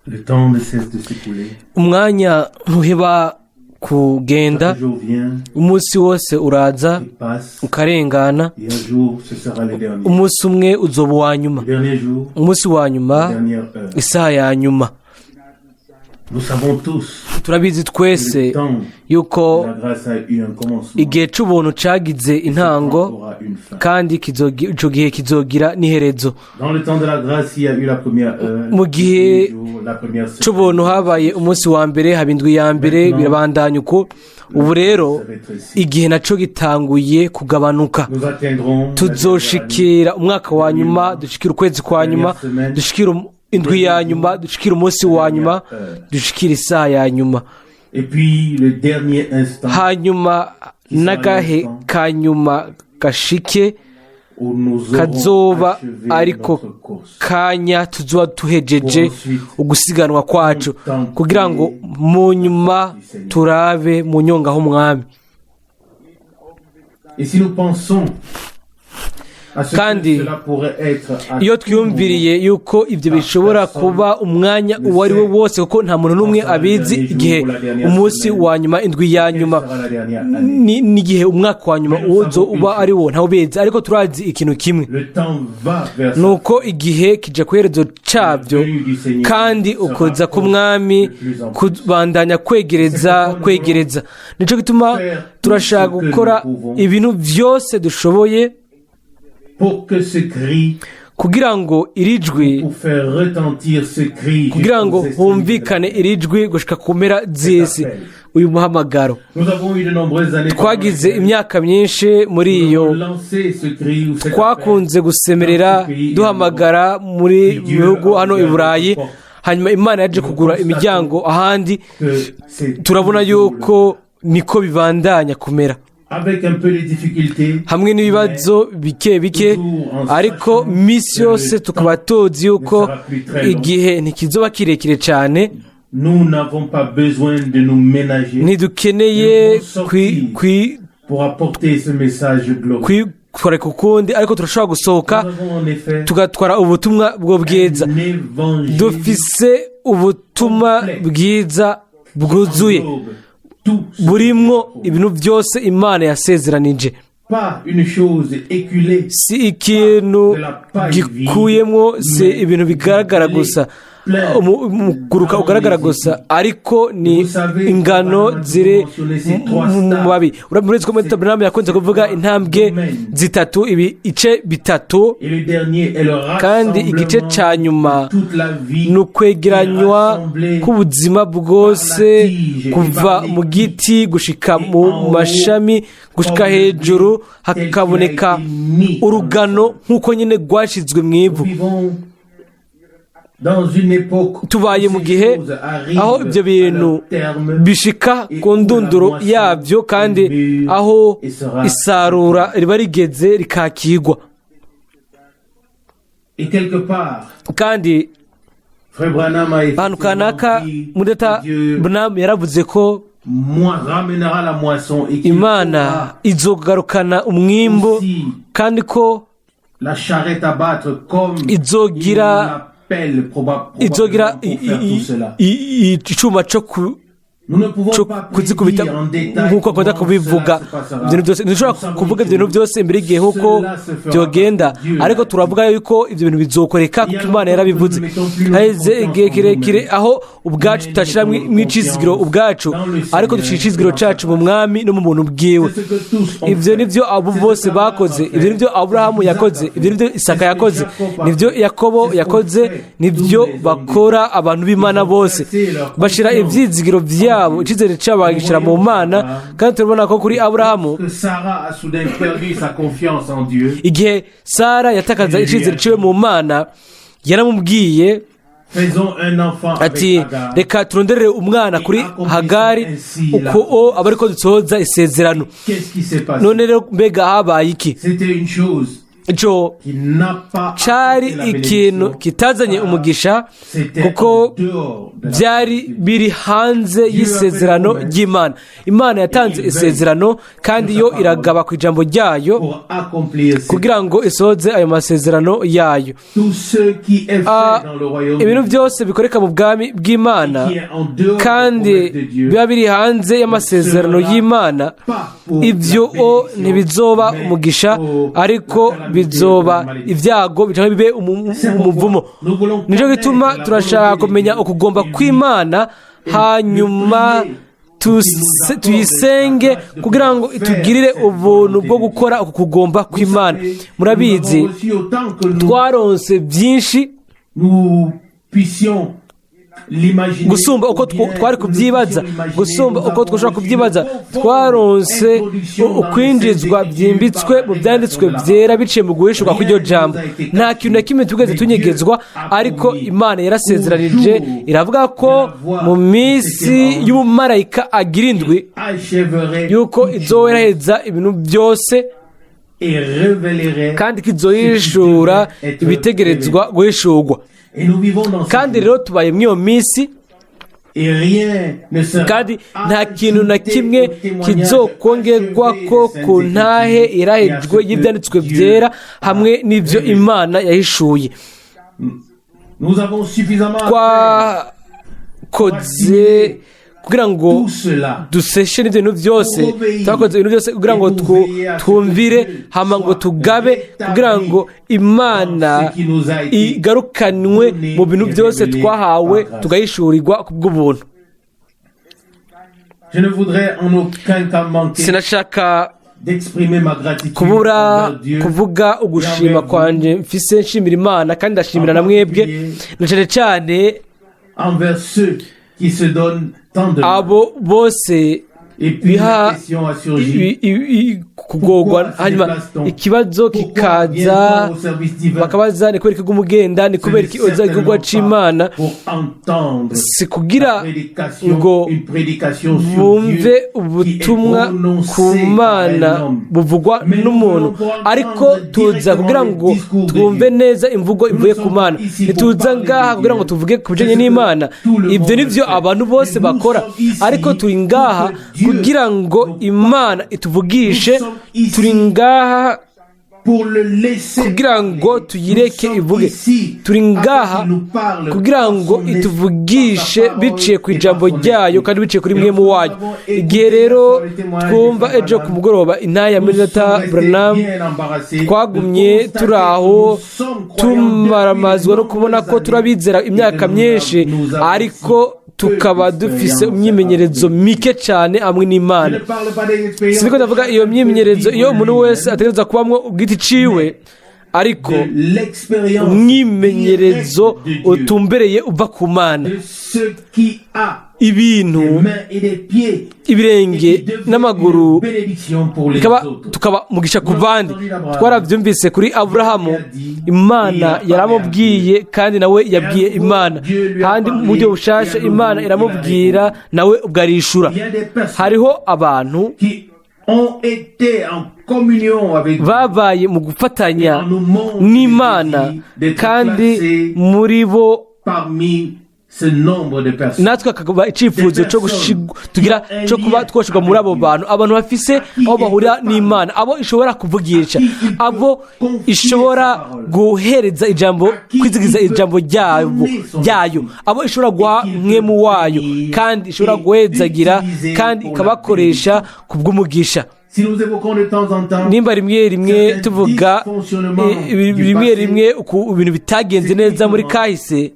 Le temps ne cesse de s'écouler. umwanya ntuheba kugenda, umunsi wose uraza ukarengana, umunsi umwe uzoba uwa nyuma, umunsi wa nyuma, isaha ya nyuma. turabizi twese yuko igihe cy'ubuntu cyagize intango kandi icyo gihe kizogira n'iherezo. mu gihe cy'ubuntu habaye umunsi wa mbere, haba indwi ya mbere, birabandanya uko. ubu rero igihe nacyo gitanguye kugabanuka. tuzoshikira umwaka wa nyuma, dushikira ukwezi kwa nyuma, dushikira indwi ya nyuma, dushikira umunsi wa nyuma, dushikira isaha ya nyuma. hanyuma n'agahe ka nyuma gashike kazoba ariko kanya tuzoba tuhejeje ugusiganwa kwacu, kugira ngo mu nyuma turabe mu nyonga h'umwami. kandi iyo twiyumviriye yuko ibyo bishobora kuba umwanya uwo ari wo wose, kuko nta muntu n'umwe abizi igihe umunsi wa nyuma, indwi ya nyuma n'igihe umwaka wa nyuma uba ari wo, ntawe ubizi. ariko turazi ikintu kimwe, ni uko igihe kija ku iherezo cyabyo, kandi ukuza k'umwami kubandanya kwegereza. nicyo gituma turashaka gukora ibintu byose dushoboye kugira ngo iri jwi, kugira ngo humvikane iri jwi gushika ku mpera z'isi. uyu muhamagaro twagize imyaka myinshi muri iyo, twakunze gusemerera duhamagara muri bihugu hano i Burayi, hanyuma Imana yaje kugura imiryango ahandi. turabona yuko niko bibandanya kumera, hamwe n'ibibazo bike, ariko misi yose tukaba tuzi yuko igihe ntikizoba kirekire cyane. ntidukeneye kwikoreka ukundi, ariko turashobora gusohoka tugatwara ubutumwa bwo bwiza. dufise ubutumwa bwiza bwuzuye, burimwo ibintu byose Imana yasezeranije. si ikintu gikuyemo, si ibintu bigaragara gusa, umuguruka ugaragara gusa, ariko ni ingano ziri mu mababi. uretse ko muri Tabernacle yakunze kuvuga intambwe zitatu, ibice bitatu, kandi igice cya nyuma ni ukwegeranywa k'ubuzima bwose, kuva mu giti gushika mu mashami gushika hejuru, hakaboneka urugano nk'uko nyine rwashyizwe mu ivu. tubaye mu gihe aho ibyo bintu bishika ku ndunduro yabyo, kandi aho isarura riba rigeze rikakigwa. kandi ahantu kanaka muri Data Ewald yaravuze ko Imana izogarukana umwimbo, kandi ko izogira icyuma cyo kuzikubita nk'uko akunda kubivuga. ntidushobora kuvuga ibyo bintu byose imbere y'igihe nk'uko byogenda, ariko turavuga yuko ibyo bintu bizokoreka kuko Imana yarabivuze. haheze igihe kirekire aho ubwacu tutashyira mu icizigiro ubwacu, ariko dushyira icizigiro cyacu mu mwami no mu muntu bwiwe. ibyo ni byo abo bose bakoze, ibyo ni byo Aburahamu yakoze, ibyo ni byo Isaka yakoze, nibyo Yakobo yakoze, nibyo bakora abantu b'Imana bose. bashyira ibyizigiro byabo, icyizere cyabo bagishyira mu Mana. kandi turabona ko kuri Aburahamu, igihe Sara yatakaza icyizere cyiwe mu Mana, yaramubwiye ati reka turonderere umwana kuri Hagari, uko aba ariko dusohoza isezerano. none rero mbega habaye iki? ico cari ikintu kitazanye umugisha kuko byari biri hanze y'isezerano ry'Imana. Imana yatanze isezerano kandi yo iragaba ku ijambo ryayo kugira ngo isohoze ayo masezerano yayo. Ibintu byose bikoreka mu bwami bw'Imana kandi biba biri hanze y'amasezerano y'Imana, ibyo ntibizoba umugisha ariko bizoba ibyago cyangwa bibe umuvumo. Nico gituma turashaka kumenya ukugomba kw'Imana, hanyuma tuyisenge kugira ngo itugirire ubuntu bwo gukora uku kugomba kw'Imana. Murabizi twaronse byinshi gusumba uko twari kubyibaza, gusumba uko twashobora kubyibaza. Twaronse ukwinjizwa byimbitswe mu byanditswe byera biciye mu guhishurwa kw'iryo jambo. Nta kintu na kimwe tugeze tunyegezwa, ariko Imana yarasezeranije iravuga ko mu minsi y'umumarayika agira indwi yuko izoheraheza ibintu byose kandi kizohishura ibitegerezwa guhishurwa. Kandi rero tubaye mw'iyo minsi, kandi nta kintu na kimwe kizokongerwa ko ku ntahe irahejwe y'ibyanditswe byera hamwe n'ibyo Imana yahishuye. Twakoze kugira ngo duseshe n'ibintu byose, twakoze ibintu byose kugira ngo twumvire hama ngo tugabe kugira ngo Imana igarukanwe mu bintu byose twahawe tugahishurirwa kubw'ubuntu. Sinashaka kubura kuvuga ugushima kwanje mfise nshimira Imana, kandi ndashimira na mwebwe na cyane cyane abo bose biha kugorwa, hanyuma ikibazo kikaza bakabaza ni kubera iki umugenda, ni kubera iki uza igikorwa c'Imana. Si kugira ngo bumve ubutumwa ku Mana buvugwa n'umuntu, ariko tuza kugira ngo twumve neza imvugo ivuye ku Mana. Ntituza ngaha kugira ngo tuvuge ku bijanye n'Imana, ibyo nivyo abantu bose bakora, ariko turi ngaha kugira ngo Imana ituvugishe. Turi ngaha kugira ngo tuyireke ivuge. Turi ngaha kugira ngo ituvugishe biciye ku ijambo ryayo kandi biciye kuri mwemu wayo. Igihe rero twumva ejo ku mugoroba intaya Mwene Data Branham, twagumye turi aho tumaramazwa no kubona ko turabizera imyaka myinshi, ariko tukaba dufise imyimenyerezo mike cyane hamwe n'Imana. Siniko ndavuga iyo myimenyerezo iyo umuntu wese ategereza kubamwo ubwiti ciwe, ariko umwimenyerezo utumbereye uva ku Mana. Ibintu ibirenge n'amaguru tukaba mugisha ku bandi. Twarabyumvise kuri Aburahamu, Imana yaramubwiye kandi nawe yabwiye Imana, kandi mu buryo bushasha Imana iramubwira nawe ubwarishura. Hariho abantu babaye mu gufatanya n'Imana, kandi muri bo natwe akaba icifuzo tugira cyo kuba twoshirwa muri abo bantu, abantu bafise aho bahurira n'Imana, abo ishobora kuvugisha, abo ishobora guhereza ijambo, kwizigiza ijambo ryayo, abo ishobora guha mwemu wayo, kandi ishobora guhezagira kandi ikabakoresha kubw'umugisha. Nimba rimwe tuvuga rimwe uko ibintu bitagenze neza muri kahise,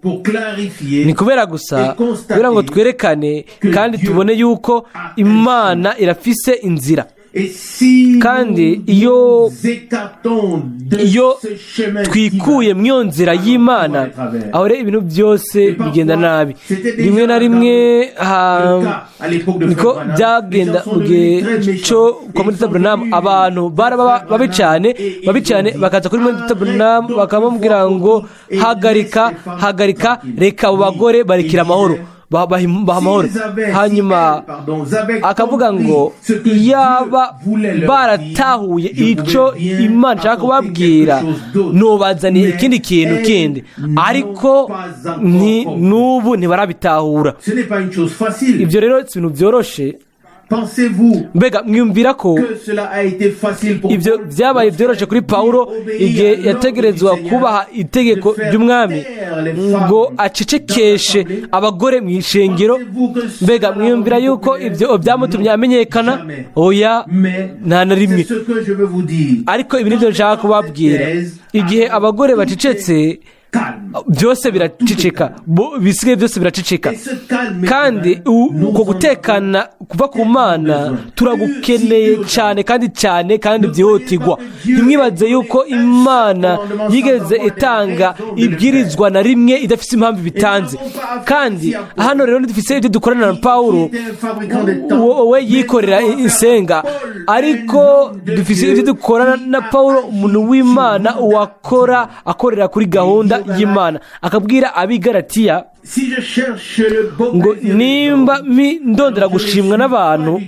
ni kubera gusa kugira ngo twerekane kandi tubone yuko Imana irafise inzira. Kandi iyo twikuye mw'iyo nzira y'Imana, aho rero ibintu byose bigenda nabi. Rimwe na rimwe niko byagenda mu gihe cyo kwa Mwene Data Branham. Abantu babi cyane bakaza kuri Mwene Data Branham bakamubwira ngo hagarika, reka abo bagore barekera amahoro. baha amahoro. Hanyuma akavuga ngo yaba baratahuye icyo Imana ishaka kubabwira nobazaniye ikindi kintu kindi, ariko n'ubu ntibarabitahura. Ibyo rero si ibintu byoroshe. Mbega mwiyumvira ko ibyo byabaye byoroshye kuri Pawulo igihe yategerezwa kubaha itegeko ry'umwami ngo acecekeshe abagore mu ishengero? Mbega mwiyumvira yuko ibyo byamutumye amenyekana? Oya, nta na rimwe. Ariko ibi nibyo nshaka kubabwira. Igihe abagore bacecetse byose biraceceka, bisigaye byose biraceceka. Kandi uko gutekana kuva ku Mana turagukeneye cyane kandi cyane kandi byihutirwa. Ntimwibaze yuko Imana yigeze itanga ibwirizwa na rimwe idafite impamvu bitanze. Kandi hano rero dufite ibyo dukorana na Pawulo, wowe yikorera insenga, ariko dufite ibyo dukorana na Pawulo, umuntu w'Imana akorera kuri gahunda y'Imana. Akabwira abigaratiya ngo nimba ndondera gushimwa n'abantu,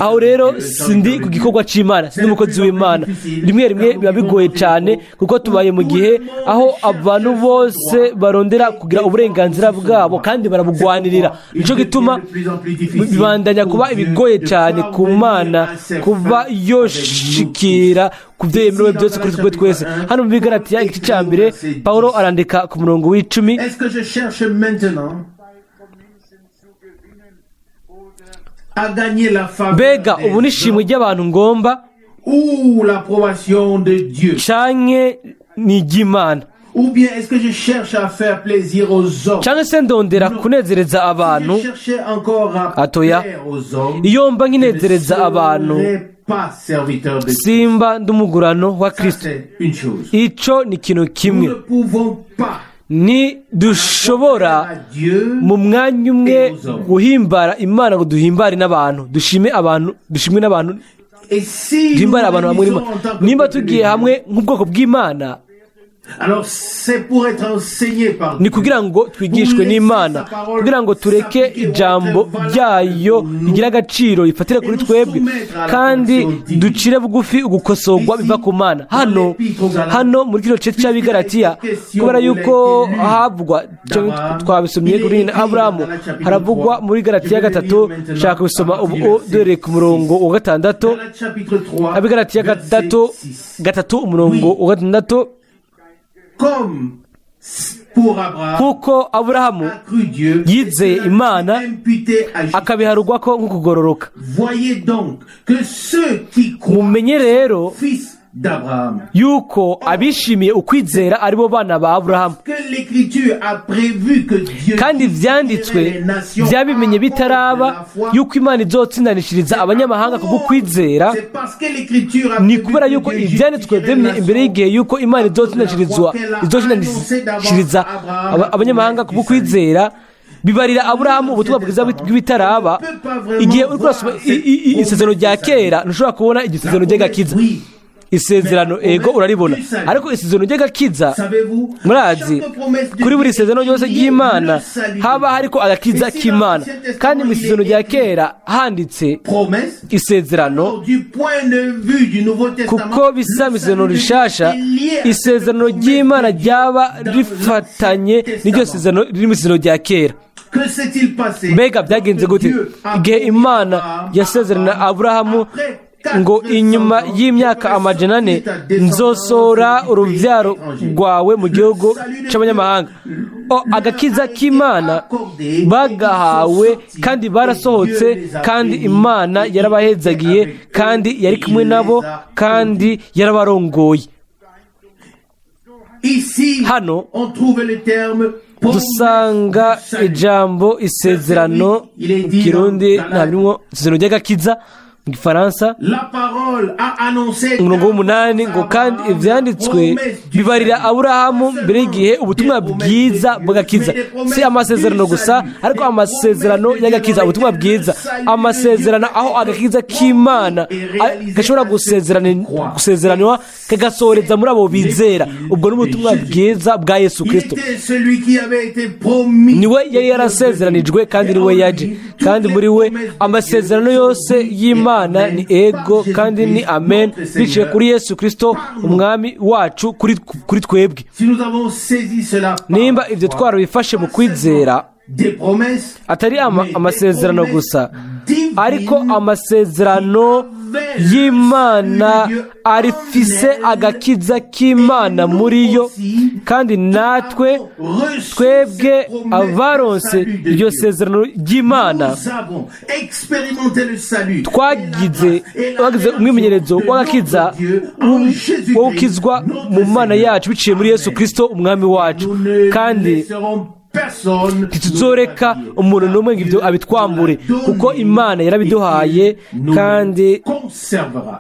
aho rero sindi ku gikorwa cy'Imana, sindi umukozi w'Imana. Rimwe rimwe biba bigoye cyane, kuko tubaye mu gihe aho abantu bose barondera kugira uburenganzira bwabo kandi barabugwanirira. Nicyo gituma bibandanya kuba ibigoye cyane ku Mana kuba yoshikira ku byo yemerewe byose kuri twe twese. Hano mu Bigalatiya igice cya mbere Pawulo arandika ku murongo w'icumi: mbega ubu n'ishimwe ry'abantu ngomba canke ni iry'Imana? Cyangwa se ndondera kunezereza abantu? Atoya, iyo mba nkinezereza abantu simba ndumugurano wa Kristo. Ico ni ikintu kimwe. Dushobora mu mwanya umwe guhimbara Imana ngo duhimbare n'abantu, dushimwe n'abantu, duhimbare abantu bamwe. Nimba tugiye hamwe nk'ubwoko bw'Imana, ni kugira ngo twigishwe n'Imana, kugira ngo tureke ijambo ryayo rigira agaciro rifatire kuri twebwe, kandi ducire bugufi ugukosorwa biva ku Mana. Hano muri kino gice cy'Abigalatiya, kubera yuko havugwa, twabisomye kuri Aburahamu, haravugwa muri Galatiya 3. Nshaka gusoma ubu dore ku murongo wa 6. Abigalatiya 3 umurongo wa 6: nk'uko Aburahamu yizeye Imana akabiharugwa ko nk'ukugororoka. Mumenye rero yuko abishimiye ukwizera aribo bana ba Aburahamu. Kandi ivyanditswe byabimenye bitaraba yuko Imana izotsindanishiriza abanyamahanga kubwo kwizera. Ni kubera yuko ivyanditswe byemye imbere y'igihe yuko Imana izotsindanishiriza abanyamahanga kubwo kwizera, bibarira Aburahamu ubutumwa bwiza bw'ibitaraba. Igihe uri kurasoma isezerano rya kera, ntushobora kubona igisezerano ry'agakiza. Isezerano ego uraribona, ariko isezerano ry'agakiza murazi kuri buri isezerano ryose ry'Imana haba hariko agakiza k'Imana. Kandi mu isezerano rya kera handitse isezerano, kuko bisa mu isezerano rishasha isezerano ry'Imana ryaba rifatanye n'iryo sezerano riri mu isezerano rya kera. Mbega byagenze gute? Igihe Imana yasezerana Aburahamu ngo inyuma y'imyaka 400 nzosora urubyaro rwawe mu gihugu cy'abanyamahanga, agakiza k'Imana bagahawe kandi barasohotse, kandi Imana yarabahezagiye, kandi yari kumwe nabo, kandi yarabarongoye. Hano dusanga ijambo isezerano, Kirundi ntabirimo isezerano ry'agakiza, mu gifaransa umurongo w'umunani ngo kandi ibyanditswe bibarira Aburahamu mbere y'igihe ubutumwa bwiza bw'agakiza, si amasezerano gusa ariko amasezerano y'agakiza, ubutumwa bwiza, amasezerano aho agakiza k'Imana gashobora gusezeranwa kagasohoreza muri abo bizera. Ubwo ni ubutumwa bwiza bwa Yesu Kristo. Niwe yari yarasezeranijwe kandi niwe yaje, kandi muri we amasezerano yose y'Imana ni ego kandi ni amen, biciye kuri Yesu Kristo umwami wacu kuri twebwe. Nimba ibyo twarabifashe mu kwizera, atari amasezerano gusa ariko amasezerano y'Imana arifise agakiza k'Imana muri yo, kandi natwe twebwe abaronse iryo sezerano ry'Imana twagize umwimenyerezo w'agakiza wo gukizwa mu Mana yacu biciye muri Yesu Kristo umwami wacu, kandi ntituzoreka umuntu n'umwe ngo ibyo abitwambure, kuko Imana yarabiduhaye kandi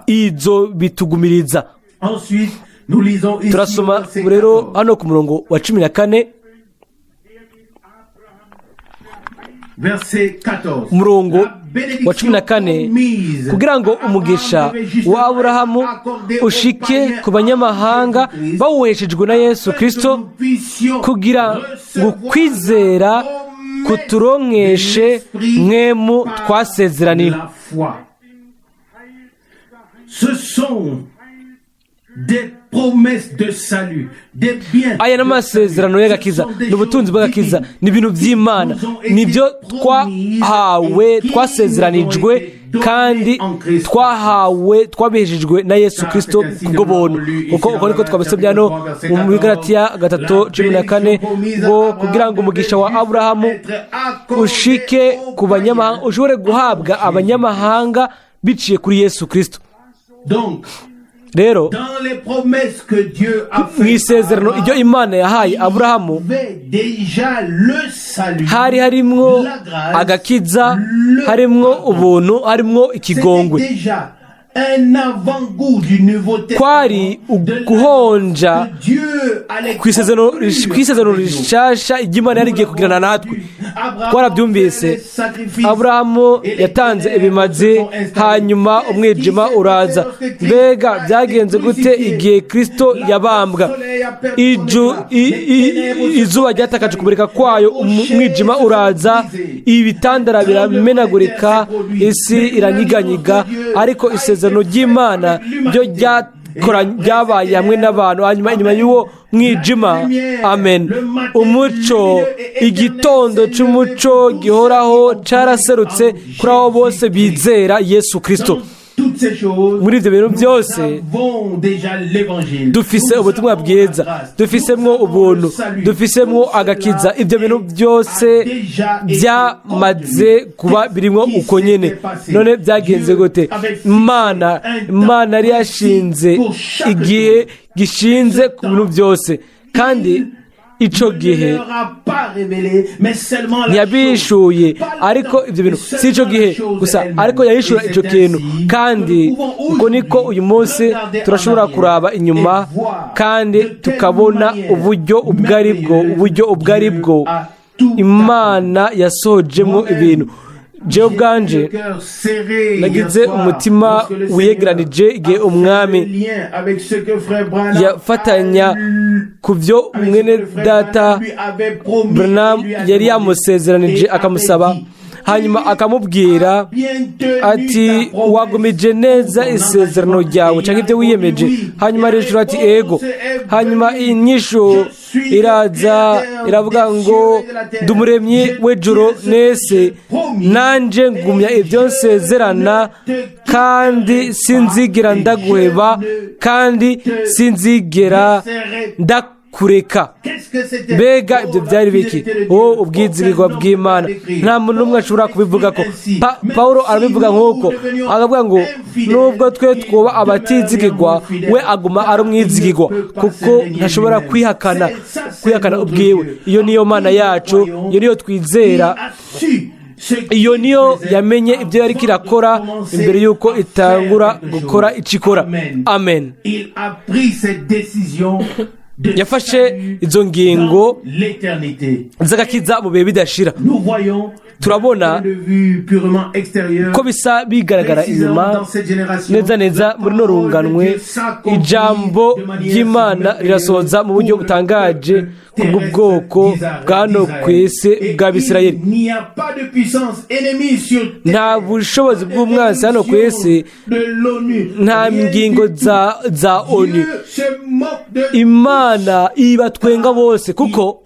izo bitugumiriza. Turasoma rero hano ku murongo wa 14, umurongo wa 14, kugira ngo umugisha wa Aburahamu ushike ku banyamahanga bawuheshejwe na Yesu Kristo, kugira ngo kwizera kuturonkeshe mwemu twasezeraniwe. Aya ni amasezerano y'agakiza, ni ubutunzi bw'agakiza, ni ibintu by'Imana, nibyo twahawe, twasezeranijwe kandi twabiheshejwe na Yesu Kristo kubwo buntu. Uko niko twabisomye hano mu Galatiya 3:14 ngo kugira ngo umugisha wa Aburahamu ushike ku banyamahanga, ushobore guhabwa abanyamahanga biciye kuri Yesu Kristo. Rero mu isezerano iryo Imana yahaye Aburahamu hari harimwo agakiza, harimwo ubuntu, harimwo ikigongwe, kwari uguhonja ku isezerano rishasha iry'Imana yari igiye kugirana natwe. Twarabyumvise, Aburahamu yatanze ibimazi, hanyuma umwijima uraza. Mbega byagenze gute igihe Kristo yabambwa? Izuba ryatakaje kumurika kwayo, umwijima uraza, ibitandara biramenagurika, isi iranyiganyiga, ariko isezerano ry'Imana ryo ryabaye hamwe n'abantu. Hanyuma inyuma y'uwo mwijima, amen, umuco, igitondo cy'umuco gihoraho cyaraserutse kuri abo bose bizera Yesu Kristo. Muri ibyo bintu byose dufise ubutumwa bwiza, dufisemwo ubuntu, dufisemwo agakiza. Ibyo bintu byose byamaze kuba birimo uko nyene. None byagenze gute? Imana yari yashinze igihe gishinze ku bintu byose, kandi ico gihe ntiyabishuye, ariko ibyo bintu si ico gihe gusa, ariko yahishura ico kintu. Kandi uko niko uyu munsi turashobora kuraba inyuma kandi tukabona uburyo ubwo ari bwo Imana yasohojemo ibintu. Jewe ubwanje nagize umutima wiyegeranije igihe umwami yafatanya ku byo mwene data Branham yari yamusezeranije, akamusaba, hanyuma akamubwira ati wagumije neza isezerano ryawe cyangwa ibyo wiyemeje. Hanyuma rero ati ego. Hanyuma inyisho iraza iravuga ngo ndumuremyi w'ejuru nese, nanje ngumya ibyo nsezerana, kandi sinzigera ndaguheba, kandi sinzigera kureka. Mbega ibyo byari biki? Ubwizigirwa bw'Imana. Nta muntu n'umwe ashobora kubivuga ko. Pawulo arabivuga nk'uko, akavuga ngo nubwo twe twuba abatizigirwa, we aguma ari umwizigirwa, kuko ntashobora kwihakana ubwiwe. Iyo niyo Mana yacu, iyo niyo twizera. iyo niyo yamenye ibyo yari kirakora imbere y'uko itangura gukora icyo ikora. Amen. Yafashe izo ngingo z'agakiza mu bihe bidashira. Turabona ko bisa bigaragara inyuma neza neza muri no runganwe ijambo ry'Imana rirasohoza mu buryo butangaje kubw'ubwoko bwano kwese bw'Abisirayeli. Nta bushobozi bw'umwanzi hano kwese, nta ngingo za ONU. Imana ibatwenga bose kuko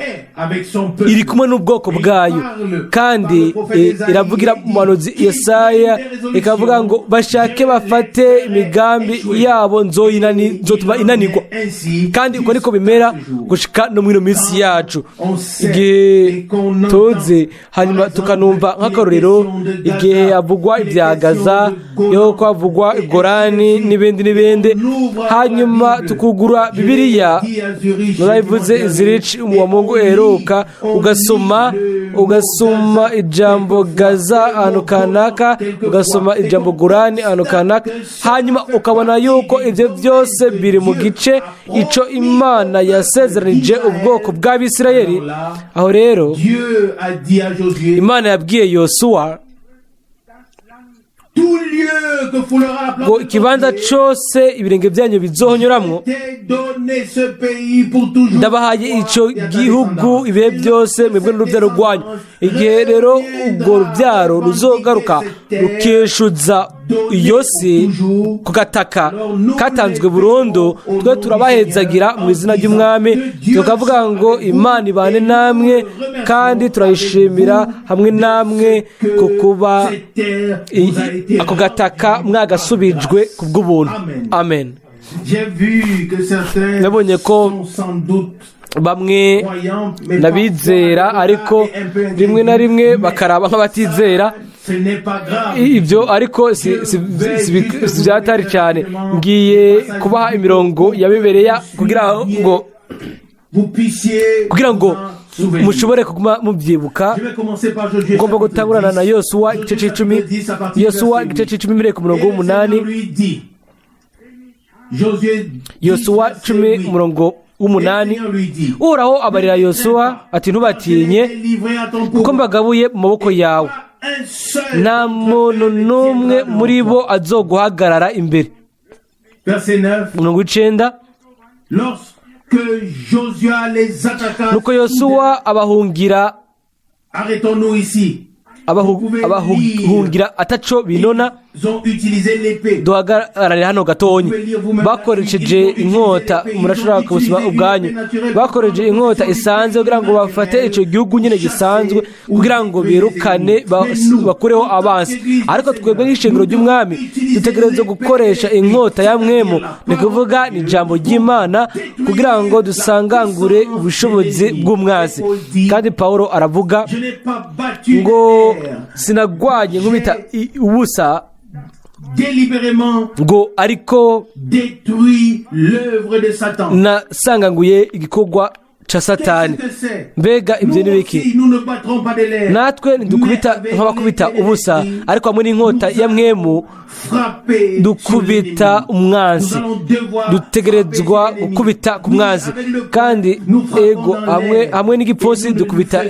iri kumwe n'ubwoko bwayo, kandi iravugira mu muhanuzi Yesaya ikavuga ngo bashake bafate imigambi yabo nzotuma inanirwa. Kandi uko niko bimera gushika no muri minsi yacu, igihe tuze hanyuma tukanumva nk'akarorero igihe havugwa ibya Gaza, yuko havugwa Gorani n'ibindi, hanyuma tukugura Bibiliya narayivuze Zurich wa Mungu eruka, ugasoma ijambo Gaza ahantu kanaka, ugasoma ijambo Gorani ahantu kanaka, hanyuma ukabona yuko ibyo byose biri mu gice ico Imana yasezeranije ubwoko bw'Abisirayeli. Aho rero Imana yabwiye Yosuwa ngo ikibanza cyose ibirenge byanyu bizohonyuramwo, ndabahaye icyo gihugu ibihe byose mwebwe n'urubyaro rwanyu. Igihe rero urwo rubyaro ruzogaruka rukeshuza iyo si ku gataka katanzwe burundu, twe turabahezagira mu izina ry'Umwami, tukavuga ngo Imana ibane namwe, kandi turayishimira hamwe namwe ku kuba ako gataka mwagasubijwe ku bw'ubuntu. Amen. Nabonye ko bamwe n'abizera ariko rimwe na rimwe bakaraba nk'abatizera. Ibyo ariko si byatari cyane. Ngiye kubaha imirongo ya Bibiliya kugira ngo mushobore kuguma mubyibuka. Ngomba gutangurana na Yosuwa igice c'icumi. Yosuwa igice c'icumi mbere ku murongo w'umunani. Yosuwa 10 umurongo w'umunani. Uhoraho abarira Yosuwa ati ntubatinye kuko mbagabuye mu maboko yawe, nta muntu n'umwe muri bo azoguhagarara imbere. Umurongo w'icenda. Nuko Yosuwa abahungira ataco binona. Duhagarare hano gatonyi. Bakoresheje inkota, murashobora kubusoma ubwanyu, bakoresheje inkota isanzwe kugira ngo bafate icyo gihugu nyine gisanzwe, kugira ngo birukane bakureho abansi. Ariko twebwe nk'ishengero ry'Umwami dutegereza gukoresha inkota ya Mwemu, ni kuvuga ni ijambo ry'Imana, kugira ngo dusangangure ubushobozi bw'umwanzi. Kandi Pawulo aravuga ngo sinagwanye nkubita ubusa, ngo ariko nasanganguye igikorwa cha Satani. Mbega ibyo ni biki? Natwe ntidukubita nk'abakubita ubusa, ariko hamwe n'inkota ya Mwemu dukubita umwanzi. Dutegerezwa gukubita ku mwanzi, kandi ego hamwe n'igipfunsi dukubita.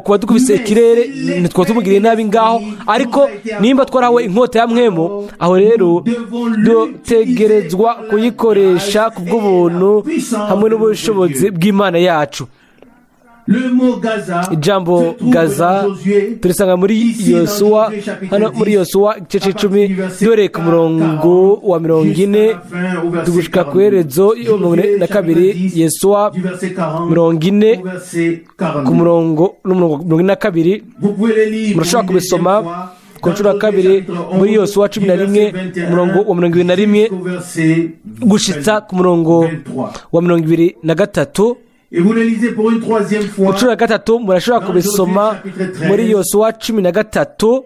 Kuba dukubise ikirere ntitwo tumugiriye nabi ngaho, ariko nimba twarahawe inkota ya Mwemu, aho rero dutegerezwa kuyikoresha ku bw'ubuntu hamwe n'ubushobozi bw'Imana yacu. Ijambo Gaza turisanga muri Yosuwa, hano muri Yosuwa igice c'icumi dore ku murongo wa 40 tugushika ku herezo yo 42. Yosuwa 40 ku murongo 42 murashobora kubisoma ku nshuro ya kabiri muri Yosuwa 11 umurongo wa 21 gushitsa ku murongo wa 23. Inshuro ya gatatu murashobora kubisoma muri Yosuwa 13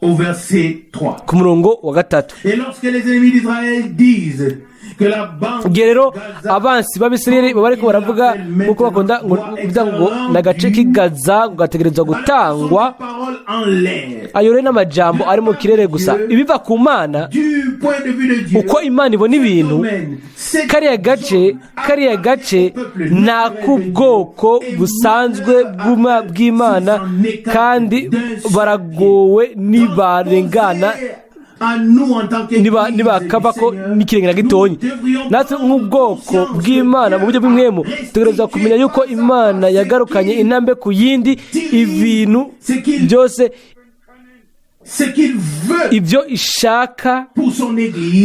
au verset 3. ku murongo wa gatatu. Et lorsque les ennemis d'Israël disent que la bande igihe rero abansi b'abisirayeli baba bariko baravuga nk'uko bakunda ngo n'agace k'igaza ngo gategerezwa gutangwa, ayo rero n'amajambo ari mu kirere gusa, ibiva ku Mana uko Imana ibona ibintu. kariya gace ni ak'ubwoko busanzwe bw'Imana, kandi baragowe nibarengana nibakava ko n'ikirengera gitonyi. natwe nk'ubwoko bw'Imana mu buryo bw'imwemu tugerageza kumenya yuko Imana yagarukanye intambwe ku yindi, ibintu byose ibyo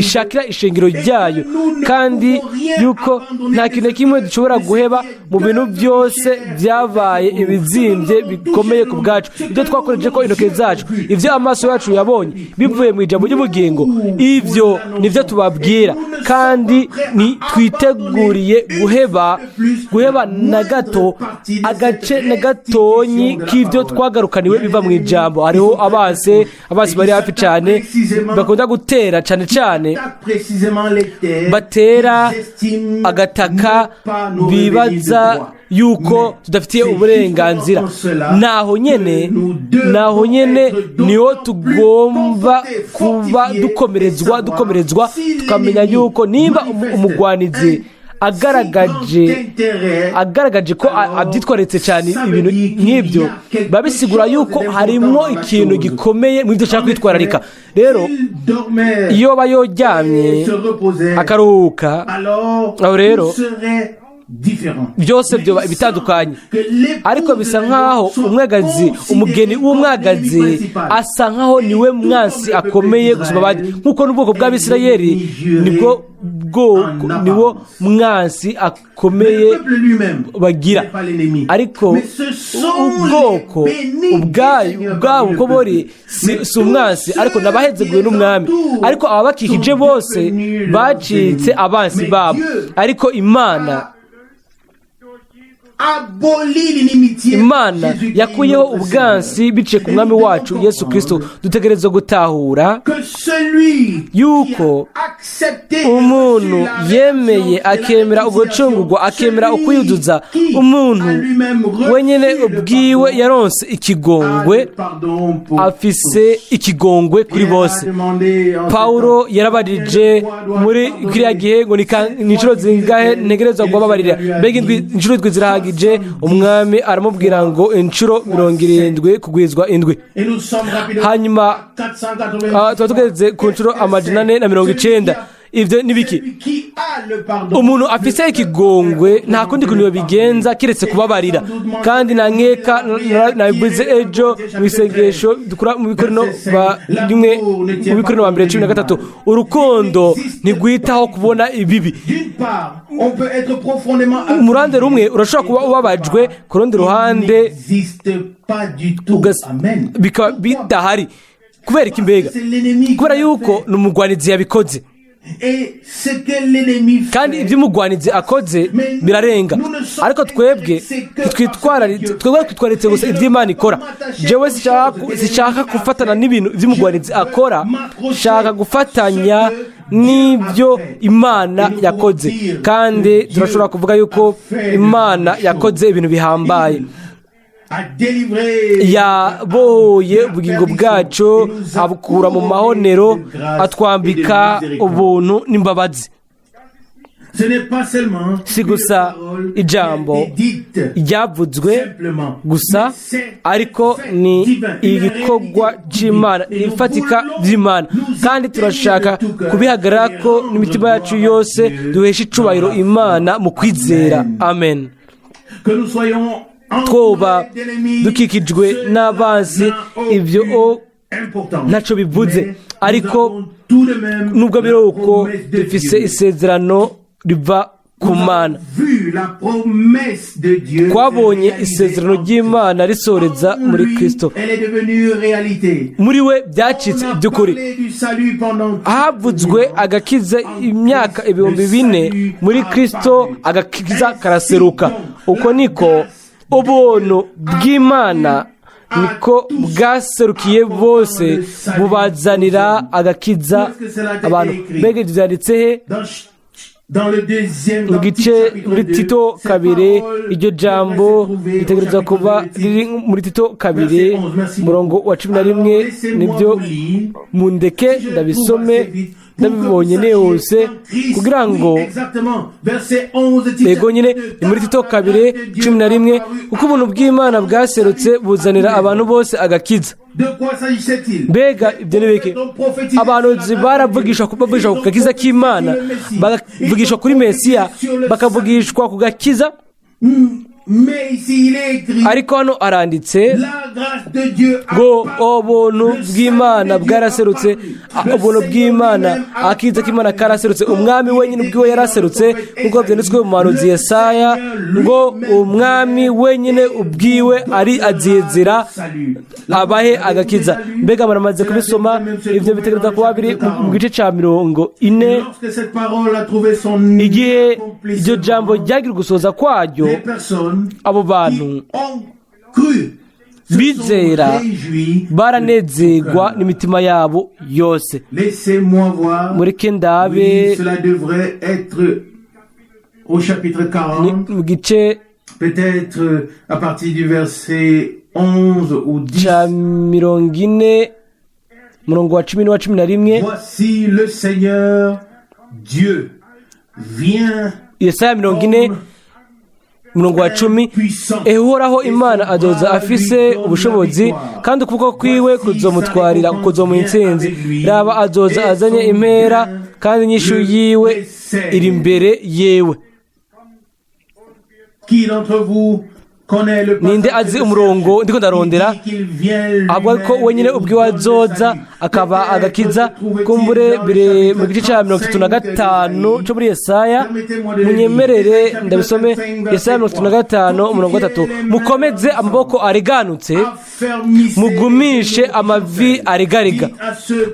ishakira ishengero ryayo, kandi yuko nta kintu kimwe dushobora guheba mu bintu byose byabaye ibizimbye bikomeye ku bwacu, ibyo twakoresheje ko intoki zacu, ibyo amaso yacu yabonye bivuye mu ijambo ry'ubugingo, ibyo nibyo tubabwira, kandi twiteguriye guheba na gato agace na gatonyi k'ibyo twagarukaniwe biva mu ijambo. hariho abansi bari hafi cyane bakunda gutera cyane batera agataka, bibaza yuko tudafitiye uburenganzira. naho nyene niho tugomba kuba dukomerezwa tukamenya yuko nimba umugwanizi agaragaje ko abyitwaretse cyane ibintu nk'ibyo, biba bisigura yuko harimo ikintu gikomeye mu byo ashaka kwitwararika. rero iyo aba yoryamye akaruhuka, aho rero byose byo bitandukanye, ariko bisa nkaho umugeni w'umwagazi asa nkaho niwe mwansi akomeye gusumba abandi, nk'uko n'ubwoko bw'Abisirayeli niwo mwansi akomeye bagira, ariko ubwoko ubwabo uko buri si umwansi, ariko nabahezeguwe n'umwami, ariko ababakikije bose bacitse abansi babo. ariko Imana yakuyeho ubwansi biciye ku mwami wacu Yesu Kristo. dutegerezwa gutahura yuko umuntu yemeye akemera ugucungurwa, akemera ukwiyuzuza, umuntu wenyine ubwiwe yaronse ikigongwe, afise ikigongwe kuri bose. Pawulo yarabajije muri kiriya gihe ngo ni inshuro zingahe ntegerezwa kubabarira, mbega inshuro indwi zirahagije? umwami aramubwira ngo inshuro 70 kugwizwa indwi. hanyuma tuba tugeze ku nshuro 490. ibyo nibiki? umuntu afise ikigongwe nta kundi kuntu bigenza kiretse kubabarira, kandi nankeka nabivuze ejo mu isengesho dukora mu bikorino bimwe mu bikorino wa 13, urukundo ntigwitaho kubona ibibi. umurande rumwe urashobora kuba ubabajwe, ku rundi ruhande bikaba bidahari. kubera iki mbega? kubera yuko n'umugwanizi yabikoze, kandi ibyo umugwanizi akoze birarenga. ariko twebwe twitwararitse gusa ibyo Imana ikora. jewe sishaka gufatana n'ibintu by'umugwanizi akora, shaka gufatanya n'ibyo Imana yakoze. kandi turashobora kuvuga yuko Imana yakoze ibintu bihambaye. yabohoye ubugingo bwacu, abukura mu mahonero, atwambika ubuntu n'imbabazi. si gusa ijambo ryavuzwe gusa, ariko ni ibikorwa by'Imana, ifatika by'Imana, kandi turashaka kubihagarara ko n'imitima yacu yose duhesha icubahiro Imana mu kwizera. amen. twoba dukikijwe n'abanzi, ibyo ntacyo bivuze, ariko nubwo biri uko dufise isezerano riva ku Mana. twabonye isezerano ry'Imana risoreza muri Kristo. muri we byacitse by'ukuri. havuzwe agakiza imyaka 4000, muri Kristo agakiza karaseruka. uko niko ubuntu bw'Imana niko bwaserukiye bose bubazanira agakiza abantu. Mbega ibyo byanditse he? Mu gice muri Tito kabiri, iryo jambo ritegereza kuba riri muri Tito kabiri umurongo wa 11. Nibyo mundeke ndabisome ndabibonye nehose kugira ngo ego nyine ni muri Tito kabiri 11, kuko ubuntu bw'Imana bwaserutse buzanira abantu bose agakiza. Mbega ibyo ni bike? Abantu baravugishwa ku gakiza k'Imana, bakavugishwa kuri Mesiya, bakavugishwa ku gakiza. Ariko hano aranditse ngo ubuntu bw'Imana bwaraserutse, ubuntu bw'Imana, akiza k'Imana karaserutse. Umwami wenyine ubwiwe yaraserutse, nk'uko byanditswe mu muhanuzi Yesaya ngo umwami wenyine ubwiwe ari azizira abahe agakiza. Mbega baramaze kubisoma, ibyo bitegereza kuba biri mu gice cya 40. Igihe iryo jambo ryagira gusoza kwaryo, abo bantu bizera baranezerwa n'imitima yabo yose. Mureke ndabe mu gice cya 40 umurongo wa 10 n'uwa 11. Voici le Seigneur Dieu vient. Yesaya 40 umurongo wa 10. Uhoraho Imana azoza afise ubushobozi, kandi ukuboko kwiwe kuzomutwarira kuzomuha intsinzi. Raba azoza azanye impera, kandi inyishu yiwe iri imbere yewe. Ninde azi umurongo ndiko ndarondera? Ahubwo ko wenyine ubwiwe azoza akaba agakiza. Kumbure bire mu gice cya 35 cyo muri Yesaya. Munyemerere ndabisome. Yesaya 35 umurongo 3. Mukomeze amaboko areganutse, mugumishe amavi aregariga,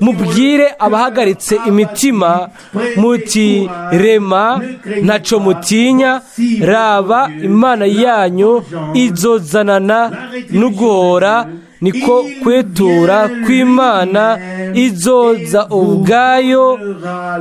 mubwire abahagaritse imitima muti rema, ntaco mutinya. Raba Imana yanyu izozanana n'uguhora, niko kwetura kw'Imana izoza ubwayo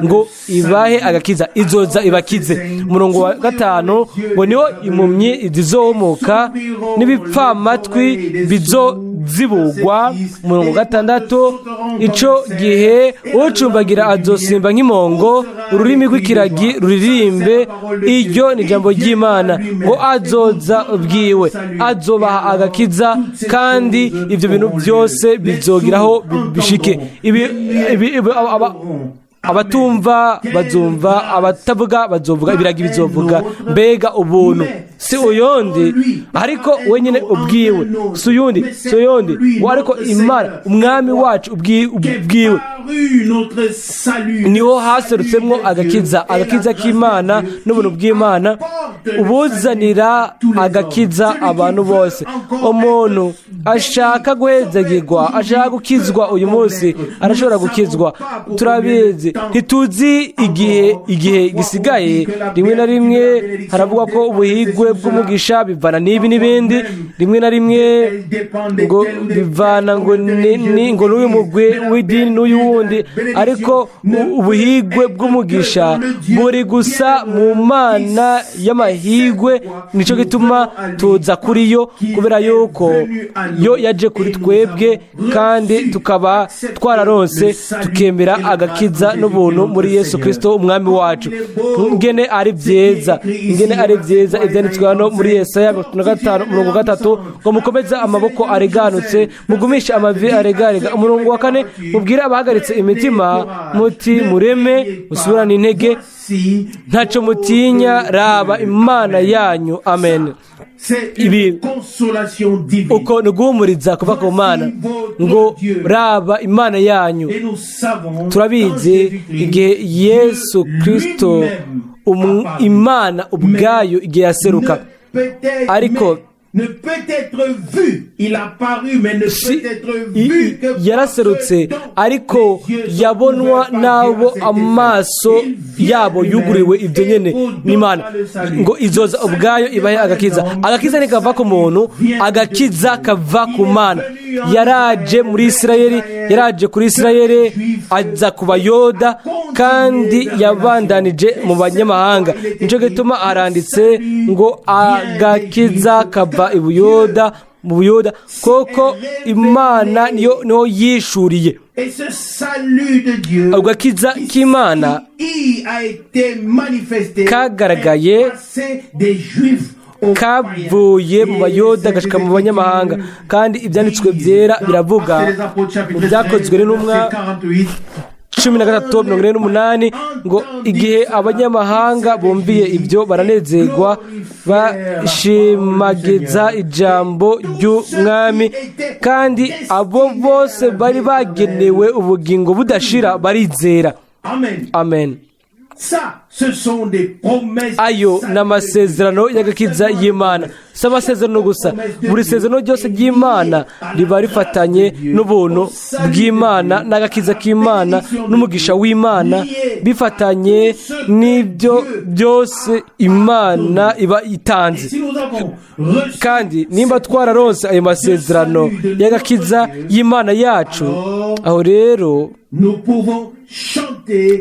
ngo ibahe agakiza, izoza ibakize. Umurongo wa 5 ngo niho impumyi zizohomoka n'ibipfamatwi bizozibugwa. Umurongo wa 6 ico gihe ucumbagira azosimba nk'impongo, ururimi rw'ikiragi ruririmbe. Iryo ni ijambo ry'Imana ngo azoza ubwiwe azobaha agakiza, kandi ibyo bintu byose bizogiraho bishike. Abatumva bazumva, abatavuga bazovuga, ibiragi bizovuga. Mbega ubuntu si uyundi, ariko wenyine ubwiwe, si uyundi, ariko Imana umwami wacu ubwiwe niho haserutsemwo agakiza k'Imana n'ubuntu bw'Imana ubuzanira agakiza abantu bose. Umuntu ashaka guhezagirwa, ashaka gukizwa uyu munsi arashobora gukizwa. Turabizi, ntituzi igihe gisigaye. Rimwe na rimwe haravuga ko ubuhigwe bw'umugisha bivana n'ibi n'ibindi. Rimwe na rimwe ngo bivana ngo n'uyu mugwi w'idini n'uyu wundi, ariko ubuhigwe bw'umugisha buri gusa mu Mana y'amahigwe. Nico gituma tuza kuri yo, kubera yuko yo yaje kuri twebwe, kandi tukaba twararonse tukemera agakiza n'ubuntu muri Yesu Kristo umwami wacu. Ingene ari byiza ibyanditswe hano muri Yesaya 35 umurongo 3 ngo mukomeze amaboko areganutse, mugumishe amavi aregariga. Umurongo wa 4 mubwire abahagaritse imitima muti mureme, musubirane intege, ntaco mutinya. Raba Imana yanyu. Amen. Ibi uko nuguhumuriza kuva ku Mana ngo raba Imana yanyu. Turabizi igihe Yesu Kristo Imana ubwayo igihe yaseruka, ariko ne peut être vu, il a paru, mais ne peut être vu que yaraserutse ariko yabonwa n'abo amaso yabo yuguriwe ibyo nyene n'Imana ngo izoza ubwayo ibahe agakiza. Agakiza ntikava ku muntu, agakiza kava ku Mana. Yaraje muri Isirayeli, yaraje kuri Isirayeli, aza ku Bayuda kandi yabandanije mu banyamahanga. Nico gituma aranditse ngo agakiza kava i Buyuda, mu Buyuda, koko Imana niho yishuriye. Agakiza k'Imana kagaragaye kavuye mu Bayuda gashika mu banyamahanga, kandi ibyanditswe byera biravuga mu byakozwe n'intumwa 13:48 ngo igihe abanyamahanga bumviye ibyo baranezerwa bashimagiza ijambo ry'umwami, kandi abo bose bari bagenewe ubugingo budashira barizera. Amen. Ayo ni amasezerano y'agakiza y'Imana. Si amasezerano gusa, buri sezerano ryose ry'Imana riba rifatanye n'ubuntu bw'Imana n'agakiza k'Imana n'umugisha w'Imana, bifatanye n'ibyo byose Imana iba itanze. Kandi nimba twararonse ayo masezerano y'agakiza y'Imana yacu, aho rero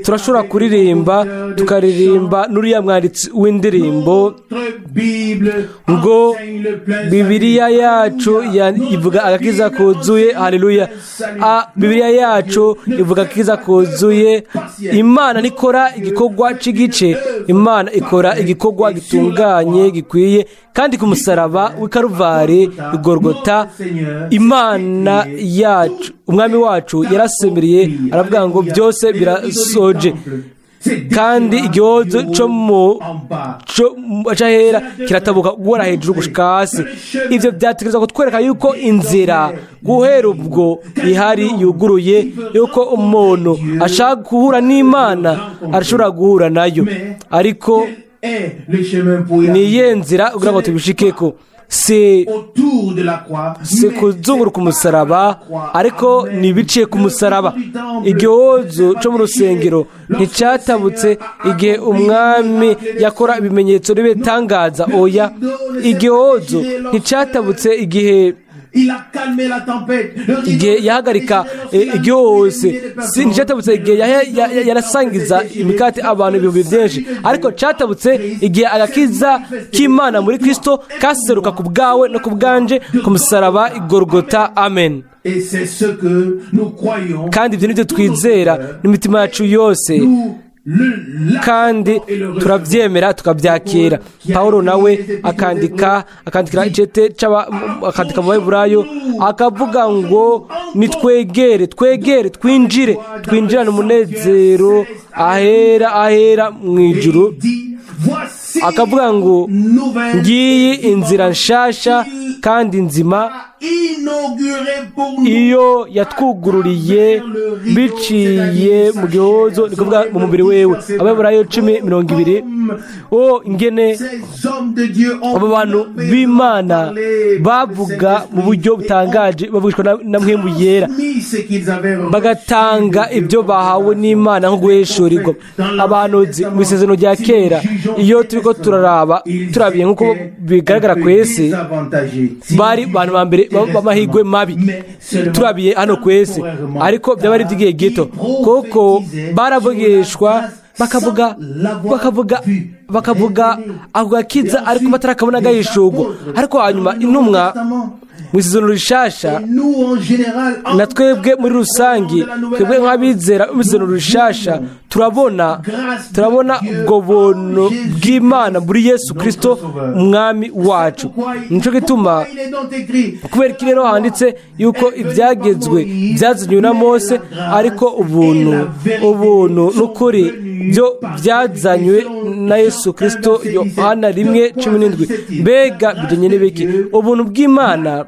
turashobora kuririmba, tukaririmba n'uriya mwanditsi w'indirimbo ngo Bibiliya yacu ivuga agakiza kuzuye. Haleluya. Bibiliya yacu ivuga agakiza kuzuye. Imana nikora igikorwa c'igice, Imana ikora igikorwa gitunganye gikwiye, kandi ku musaraba w'i Karuvari i Golgota, Imana yacu, umwami wacu yarasemereye aravuga ngo byose birasoje, kandi igihozo cyo mu hera kiratabuka guhora hejuru gushika hasi. Ibyo byategereza kutwereka yuko inzira guhera ubwo ihari yuguruye, yuko umuntu ashaka guhura n'Imana arashobora guhura nayo, ariko niye nzira kugira ngo tubishikeko. Si kuzunguruka umusaraba, ariko nibiciye ku musaraba. Igihozo cyo mu rusengero nticyatabutse igihe umwami yakora ibimenyetso n'ibitangaza. Oya, igihozo nticyatabutse igihe yahagarika igihuhose, nticyatabutse igihe yarasangiza imikate abantu ibihumbi byinshi, ariko cyatabutse igihe agakiza k'Imana muri Kristo kaseruka ku bwawe no ku bwanje ku musaraba i Golgota. Amen. Kandi ibyo nibyo twizera n'imitima yacu yose, kandi turabyemera tukabyakira. Pawulo nawe akandikira icete akandika mu Baheburayo akavuga ngo nitwegere twinjirane umunezero ahera mu ijuru. Akavuga ngo ngiyi inzira nshasha kandi nzima iyo yatwugururiye biciye mu gihozo, ni kuvuga mu mubiri wewe. Abaheburayo 10:20. Ingene abo bantu b'Imana bavuga mu buryo butangaje, bavugishwa na mpwemu yera, bagatanga ibyo bahawe n'Imana nko guheshurirwa. Abahanuzi mu Isezerano rya kera, iyo turiko turabiye nk'uko bigaragara kwese, bari abantu ba mbere b'amahirwe mabi turabiye hano kwese, ariko byaba ari iby'igihe gito, kuko baravugishwa bakavuga agakiza, ariko batarakabona agahishurwa. Ariko hanyuma intumwa mu Isezerano rishasha, na twebwe muri rusange, twebwe nk'abizera mu Isezerano rishasha, turabona ubwo buntu bw'Imana muri Yesu Kristo umwami wacu. Nico gituma kubera iki rero handitse yuko ibyagezwe byazanywe na Mose, ariko ubuntu n'ukuri byo byazanywe na Yesu Kristo. Yohana 1:17. Mbega bijanye n'ibiki? Ubuntu bw'Imana,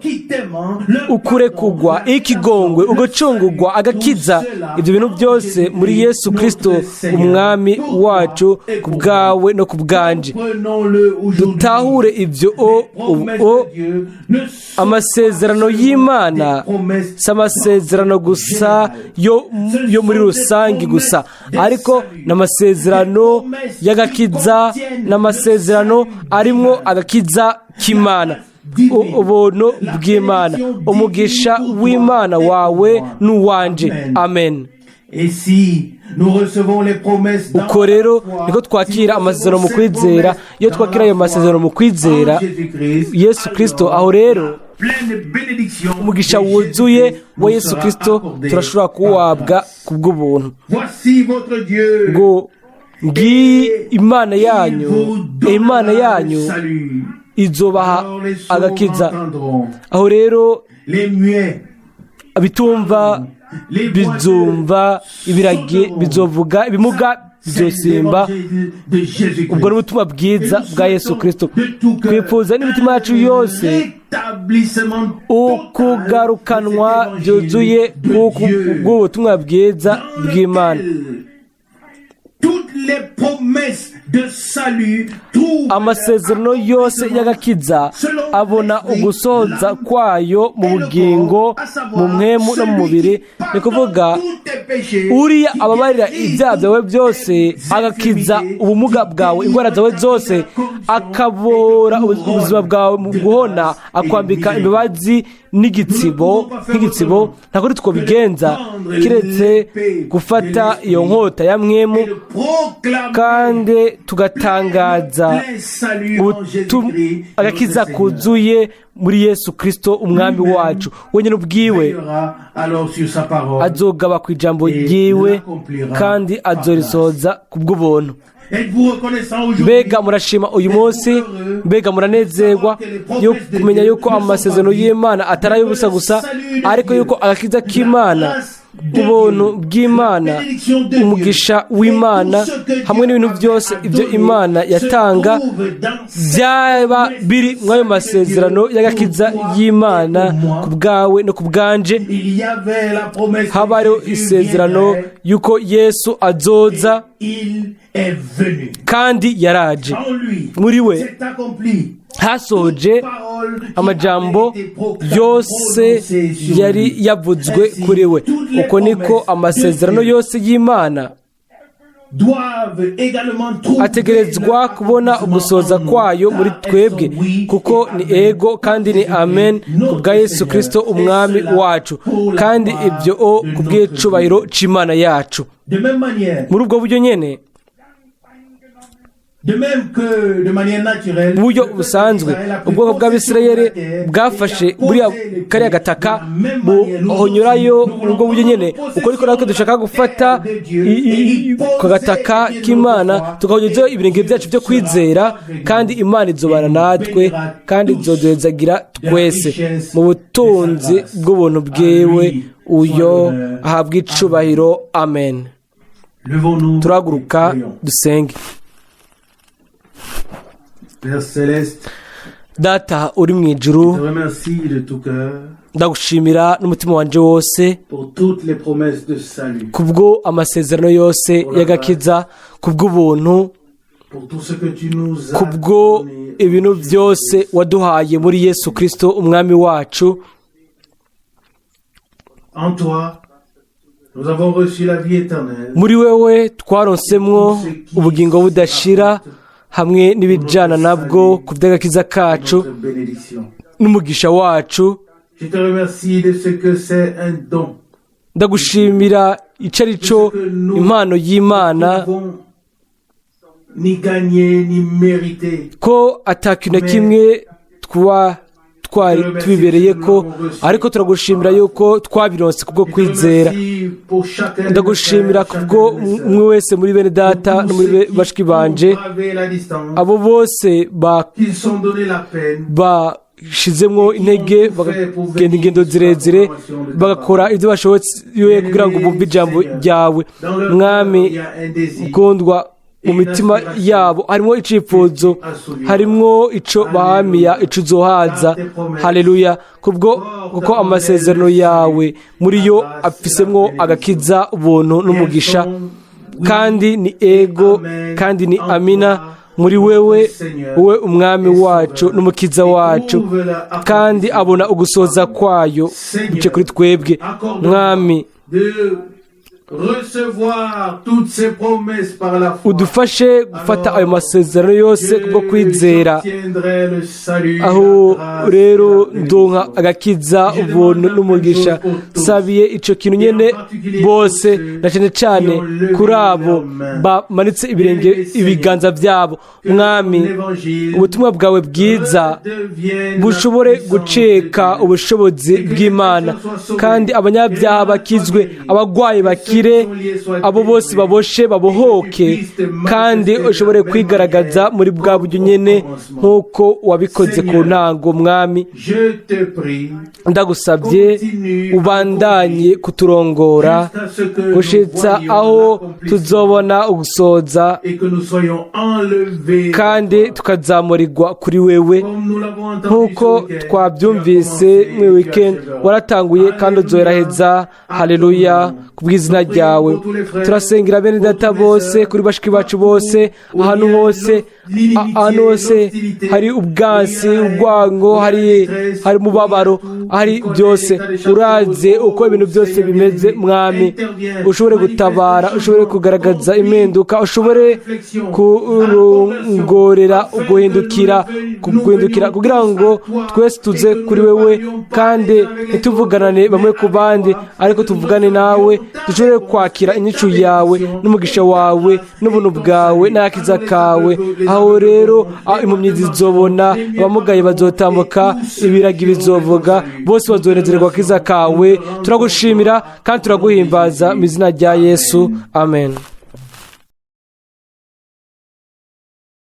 ukurekugwa, ikigongwe, ugucungurwa, agakiza, ibyo bintu byose muri Yesu Kristo umwami wacu, ku bwawe no ku bwanje. Dutahure ibyo amasezerano y'Imana si amasezerano gusa yo muri rusange gusa, ariko n'amasezerano y'agakiza, n'amasezerano arimwo agakiza k'Imana, ubuntu bw'Imana, umugisha w'Imana wawe n'uwanje. Amen. Uko rero niko twakira amasezerano mu kwizera. Iyo twakira ayo masezerano mu kwizera Yesu Kristo, aho rero umugisha wuzuye wa Yesu Kristo turashobora kuwabwa ku bw'ubuntu. Ngo ngiyi Imana yanyu izobaha agakiza. Aho rero abitumva bizumva, ibiragi bizovuga, ibimuga bizosimba. Ubwo ni ubutumwa bwiza bwa Yesu Kristo. Twifuza n'imitima yacu yose ukugarukanwa byuzuye bw'ubutumwa bwiza bw'Imana. Amasezerano yose y'agakiza abona ugusohoza kwayo mu bugingo, mu mwemu no mu mubiri. Ni kuvuga uriya ababarira ibyaha byawe byose, agakiza ubumuga bwawe, indwara zawe zose, akabora ubuzima bwawe mu guhona, akwambika imbabazi nk'igitsibo. Nta kuri twobigenza kiretse gufata iyo nkota ya mwemu kandi tugatangaza agakiza kuzuye muri Yesu Kristo umwami wacu. Wenyine ubwiwe azogaba ku ijambo ryiwe kandi azorisohoza ku bw'ubuntu. Mbega murashima uyu munsi, mbega muranezerwa yo kumenya yuko amasezerano y'Imana atari ay'ubusa gusa, ariko yuko agakiza k'Imana, ubuntu bw'Imana, umugisha w'Imana hamwe n'ibintu byose ibyo Imana yatanga byaba biri muri ayo masezerano y'agakiza y'Imana ku bwawe no ku bwanje. Haba hariho isezerano yuko Yesu azoza kandi yaraje. Muri we hasoje amajambo yose yari yavuzwe kuri we. Uko niko amasezerano yose y'Imana ategerezwa kubona ugusoza kwayo muri twebwe, kuko ni ego kandi ni amen ku bwa Yesu Kristo umwami wacu, kandi ibyo ku bw'icubahiro c'Imana yacu. Muri ubwo buryo nyene, mu buryo busanzwe ubwoko bw'Abisirayeli bwafashe buriya kariya gataka buhonyurayo. Muri ubwo buryo nyene uko ariko natwe dushaka gufata ku gataka k'Imana tukahonyozaho ibirenge byacu byo kwizera, kandi Imana izobana natwe kandi izoduhezagira twese mu butunzi bw'ubuntu bwiwe. Uyo ahabwa icubahiro. Amen. Turahaguruka dusenge. Data uri mu ijuru, ndagushimira n'umutima wanje wose kubwo amasezerano yose y'agakiza, kubw'ubuntu, kubwo ibintu byose waduhaye muri Yesu Kristo umwami wacu. Muri wewe twaronsemwo ubugingo budashira hamwe n'ibijana nabwo ku by'agakiza kacu n'umugisha wacu. Ndagushimira ico arico impano y'Imana, ko atakintu kimwe twari tubibereye ko, ariko turagushimira yuko twabironse kubwo kwizera. Ndagushimira kubwo umwe wese muri bene data no muri bashiki banje, abo bose bashizemwo intege bagagenda ingendo zirezire bagakora ibyo bashoboye kugira ngo bumve ijambo ryawe mwami ukundwa mu mitima yabo harimo icifuzo harimo ico bahamiya ico uzohaza haleluya kuko amasezerano yawe muri yo afisemwo agakiza ubuntu n'umugisha kandi ni ego kandi ni amina muri wewe umwami wacu n'umukiza wacu kandi abona ugusoza kwayo bice kuri twebwe mwami udufashe gufata ayo masezerano yose kubwo kwizera aho rero ndonka agakiza ubuntu n'umugisha sabiye ico kintu nyene bose na cyane cyane kuri abo bamanitse ibiganza byabo mwami ubutumwa bwawe bwiza bushobore guceka ubushobozi bw'Imana kandi abanyabyaha bakizwe abagwaye bakire abo bose baboshe babohoke kandi ushobore kwigaragaza muri bwa buryo nyene nk'uko wabikoze ku ntango mwami ndagusabye ubandanye kuturongora gushitsa aho tuzobona ugusoza kandi tukazamurirwa kuri wewe nk'uko twabyumvise mu weekend waratanguye kandi uzoheraheza haleluya kubw'izina ryawe turasengera bene data bose kuri bashiki bacu bose ahantu hose hari ubwansi ubwango hari umubabaro hari byose uraze uko ibintu byose bimeze mwami ushobore gutabara ushobore kugaragaza impinduka ushobore kurongorera guhindukira kugira ngo twese tuze kuri wewe kandi ntituvuganane bamwe ku bandi ariko tuvugane nawe dushobore kwakira inyicu yawe n'umugisha wawe n'ubuntu bwawe n'agakiza kawe aho rero impumyi zizobona abamugaye bazotambuka ibiragi bizovuga bose bazonezererwa agakiza kawe turagushimira kandi turaguhimbaza mu izina rya Yesu amen.